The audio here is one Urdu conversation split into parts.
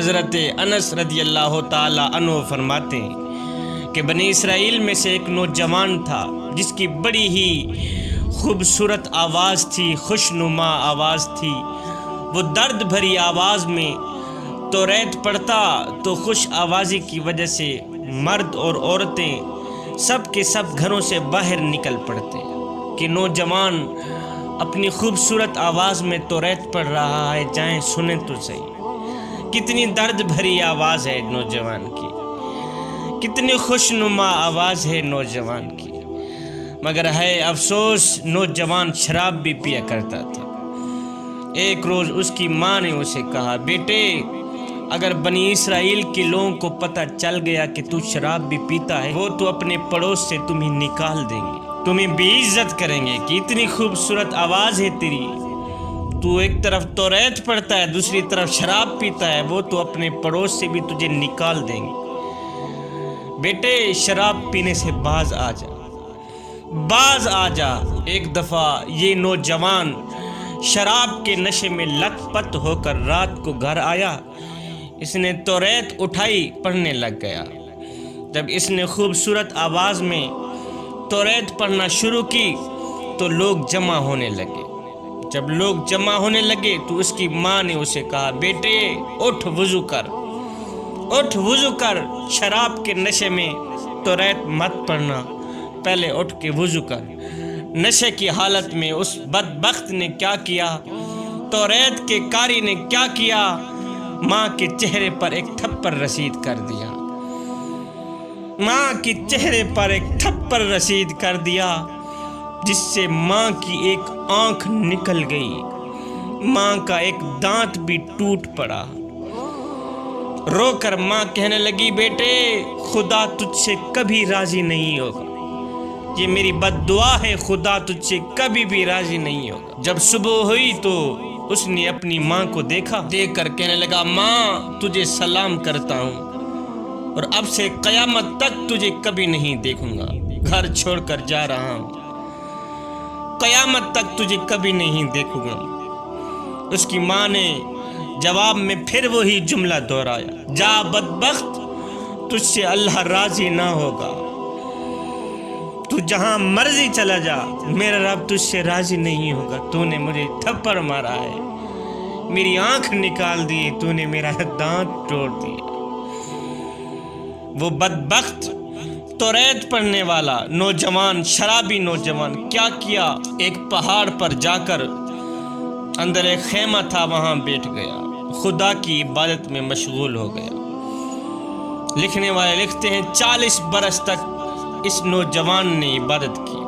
حضرت انس رضی اللہ تعالی عنہ فرماتے ہیں کہ بنی اسرائیل میں سے ایک نوجوان تھا جس کی بڑی ہی خوبصورت آواز تھی، خوشنما آواز تھی۔ وہ درد بھری آواز میں توریت پڑھتا تو خوش آوازی کی وجہ سے مرد اور عورتیں سب کے سب گھروں سے باہر نکل پڑتے کہ نوجوان اپنی خوبصورت آواز میں توریت پڑھ رہا ہے، جائیں سنیں تو صحیح۔ کتنی درد بھری آواز ہے نوجوان کی، کتنی خوشنما آواز ہے نوجوان کی، مگر ہے افسوس نوجوان شراب بھی پیا کرتا تھا۔ ایک روز اس کی ماں نے اسے کہا، بیٹے اگر بنی اسرائیل کے لوگوں کو پتہ چل گیا کہ تو شراب بھی پیتا ہے، وہ تو اپنے پڑوس سے تمہیں نکال دیں گے، تمہیں بے عزت کریں گے کہ اتنی خوبصورت آواز ہے تیری، تو ایک طرف توریت پڑھتا ہے دوسری طرف شراب پیتا ہے، وہ تو اپنے پڑوس سے بھی تجھے نکال دیں گے۔ بیٹے شراب پینے سے باز آ جا، باز آ جا۔ ایک دفعہ یہ نوجوان شراب کے نشے میں لت پت ہو کر رات کو گھر آیا۔ اس نے توریت اٹھائی، پڑھنے لگ گیا۔ جب اس نے خوبصورت آواز میں توریت پڑھنا شروع کی تو لوگ جمع ہونے لگے۔ جب لوگ جمع ہونے لگے تو اس کی ماں نے اسے کہا، بیٹے اٹھ وضو کر، اٹھ وضو کر، شراب کے نشے میں توریت مت پڑھنا، پہلے اٹھ کے وضو کر۔ نشے کی حالت میں اس بدبخت نے کیا کیا، توریت کے قاری نے کیا کیا، ماں کے چہرے پر ایک تھپڑ رسید کر دیا، ماں کے چہرے پر ایک تھپڑ رسید کر دیا، جس سے ماں کی ایک آنکھ نکل گئی، ماں کا ایک دانت بھی ٹوٹ پڑا۔ رو کر ماں کہنے لگی، بیٹے خدا تجھ سے کبھی راضی نہیں ہوگا، یہ میری بد دعا ہے، خدا تجھ سے کبھی بھی راضی نہیں ہوگا۔ جب صبح ہوئی تو اس نے اپنی ماں کو دیکھا، دیکھ کر کہنے لگا، ماں تجھے سلام کرتا ہوں اور اب سے قیامت تک تجھے کبھی نہیں دیکھوں گا، گھر چھوڑ کر جا رہا ہوں، قیامت تک تجھے کبھی نہیں دیکھوں گا۔ اس کی ماں نے جواب میں پھر وہی جملہ دہرایا، جا بدبخت، تجھ سے اللہ راضی نہ ہوگا، تو جہاں مرضی چلا جا، میرا رب تجھ سے راضی نہیں ہوگا۔ تو نے مجھے تھپڑ مارا ہے، میری آنکھ نکال دی، تو نے میرا دانت توڑ دیا۔ وہ بدبخت توریت پڑھنے والا نوجوان، شرابی نوجوان کیا کیا، ایک پہاڑ پر جا کر اندر ایک خیمہ تھا، وہاں بیٹھ گیا، خدا کی عبادت میں مشغول ہو گیا۔ لکھنے والے لکھتے ہیں 40 برس تک اس نوجوان نے عبادت کی،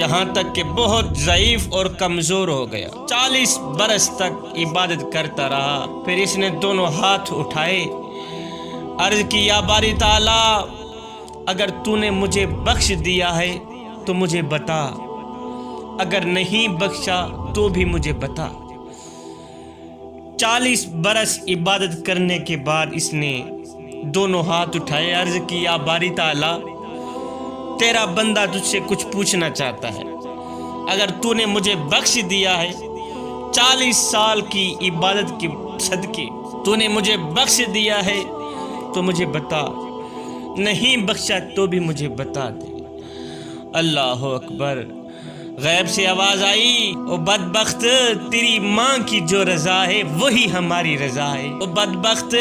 یہاں تک کہ بہت ضعیف اور کمزور ہو گیا۔ 40 برس تک عبادت کرتا رہا، پھر اس نے دونوں ہاتھ اٹھائے، عرض کی، یا باری تعالیٰ اگر تو نے مجھے بخش دیا ہے تو مجھے بتا، اگر نہیں بخشا تو بھی مجھے بتا۔ 40 برس عبادت کرنے کے بعد اس نے دونوں ہاتھ اٹھائے، عرض کی، یا باری تعالیٰ تیرا بندہ تجھ سے کچھ پوچھنا چاہتا ہے، اگر تو نے مجھے بخش دیا ہے 40 سال کی عبادت کے صدقے، تو نے مجھے بخش دیا ہے تو مجھے بتا، نہیں بخشا تو بھی مجھے بتا دے۔ اللہ اکبر۔ غیب سے آواز آئی، او بدبخت تیری ماں کی جو رضا ہے وہی ہماری رضا ہے۔ او بدبخت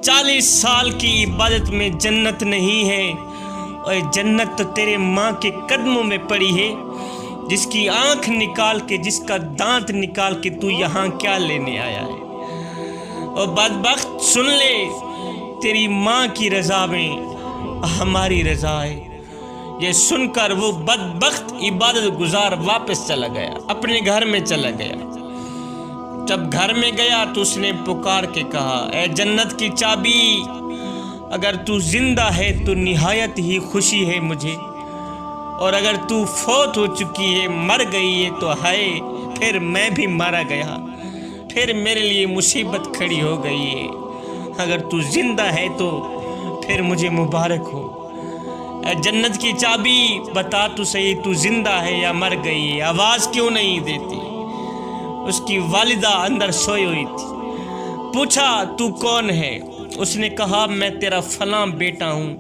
40 سال کی عبادت میں جنت نہیں ہے، اور جنت تو تیرے ماں کے قدموں میں پڑی ہے، جس کی آنکھ نکال کے، جس کا دانت نکال کے تو یہاں کیا لینے آیا ہے۔ اور بدبخت سن لے، تیری ماں کی رضا میں ہماری رضا ہے۔ یہ سن کر وہ بدبخت عبادت گزار واپس چلا گیا، اپنے گھر میں چلا گیا۔ جب گھر میں گیا تو اس نے پکار کے کہا، اے جنت کی چابی، اگر تو زندہ ہے تو نہایت ہی خوشی ہے مجھے، اور اگر تو فوت ہو چکی ہے، مر گئی ہے تو ہائے، پھر میں بھی مارا گیا، پھر میرے لیے مصیبت کھڑی ہو گئی ہے۔ اگر تو زندہ ہے تو پھر مجھے مبارک ہو۔ اے جنت کی چابی، بتا تو صحیح، تو زندہ ہے یا مر گئی ہے، آواز کیوں نہیں دیتی؟ اس کی والدہ اندر سوئی ہوئی تھی، پوچھا تو کون ہے؟ اس نے کہا میں تیرا فلاں بیٹا ہوں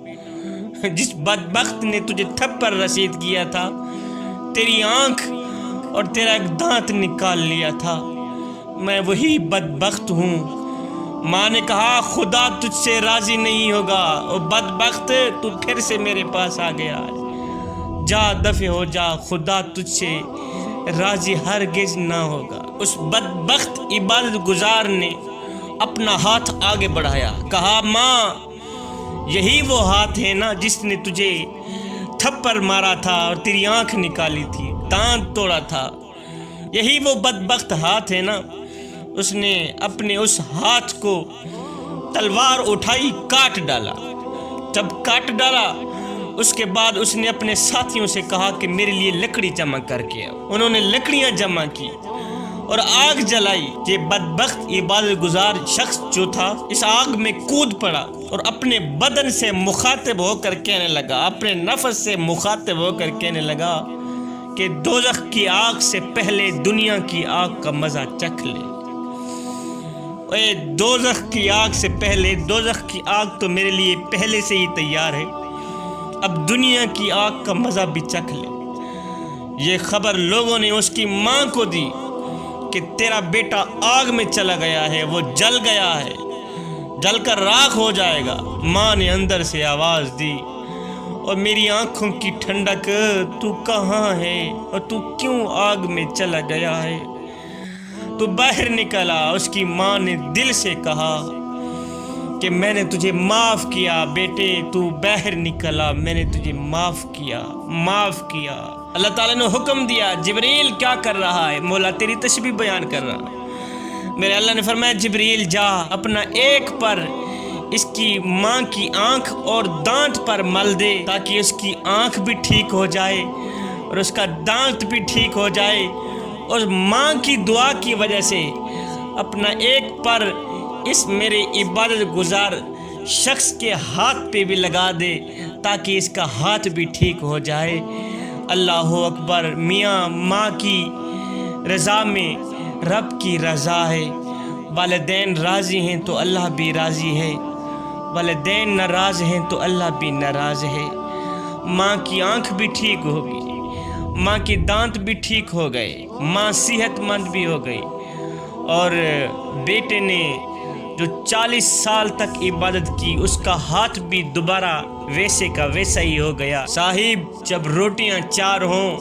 جس بدبخت نے تجھے تھپڑ رسید کیا تھا، تیری آنکھ اور تیرا ایک دانت نکال لیا تھا، میں وہی بدبخت ہوں۔ ماں نے کہا خدا تجھ سے راضی نہیں ہوگا، اور بدبخت تو پھر سے میرے پاس آ گیا، جا دفع ہو جا، خدا تجھ سے راضی ہرگز نہ ہوگا۔ اس بدبخت عبادت گزار نے اپنا ہاتھ آگے بڑھایا، کہا ماں یہی وہ ہاتھ ہے نا جس نے تجھے تھپڑ مارا تھا اور تیری آنکھ نکالی تھی، دانت توڑا تھا، یہی وہ بدبخت ہاتھ ہے نا۔ اس نے اپنے اس ہاتھ کو تلوار اٹھائی، کاٹ ڈالا۔ جب کاٹ ڈالا اس کے بعد اس نے اپنے ساتھیوں سے کہا کہ میرے لیے لکڑی جمع کر کے آؤ۔ انہوں نے لکڑیاں جمع کی اور آگ جلائی۔ یہ بدبخت عبادت گزار شخص جو تھا اس آگ میں کود پڑا اور اپنے بدن سے مخاطب ہو کر کہنے لگا، اپنے نفس سے مخاطب ہو کر کہنے لگا کہ دوزخ کی آگ سے پہلے دنیا کی آگ کا مزہ چکھ لے۔ اے دوزخ کی آگ سے پہلے، دوزخ کی آگ تو میرے لیے پہلے سے ہی تیار ہے، اب دنیا کی آگ کا مزہ بھی چکھ لے۔ یہ خبر لوگوں نے اس کی ماں کو دی کہ تیرا بیٹا آگ میں چلا گیا ہے، وہ جل گیا ہے، جل کر راکھ ہو جائے گا۔ ماں نے اندر سے آواز دی، اور میری آنکھوں کی ٹھنڈک، تو کہاں ہے اور تو کیوں آگ میں چلا گیا ہے؟ تو باہر نکلا۔ اس کی ماں نے دل سے کہا کہ میں نے تجھے معاف کیا بیٹے، تو باہر نکلا، میں نے تجھے معاف کیا، معاف کیا۔ اللہ تعالیٰ نے حکم دیا، جبریل کیا کر رہا ہے؟ مولا تیری تسبیح بیان کر رہا۔ میرے اللہ نے فرمایا جبریل جا اپنا ایک پر اس کی ماں کی آنکھ اور دانت پر مل دے تاکہ اس کی آنکھ بھی ٹھیک ہو جائے اور اس کا دانت بھی ٹھیک ہو جائے، اور ماں کی دعا کی وجہ سے اپنا ایک پر اس میرے عبادت گزار شخص کے ہاتھ پہ بھی لگا دے تاکہ اس کا ہاتھ بھی ٹھیک ہو جائے۔ اللہ اکبر۔ میاں ماں کی رضا میں رب کی رضا ہے۔ والدین راضی ہیں تو اللہ بھی راضی ہے، والدین ناراض ہیں تو اللہ بھی ناراض ہے۔ ماں کی آنکھ بھی ٹھیک ہوگی، ماں کے دانت بھی ٹھیک ہو گئے، ماں صحت مند بھی ہو گئی، اور بیٹے نے جو 40 سال تک عبادت کی اس کا ہاتھ بھی دوبارہ ویسے کا ویسا ہی ہو گیا۔ صاحب جب روٹیاں 4 ہوں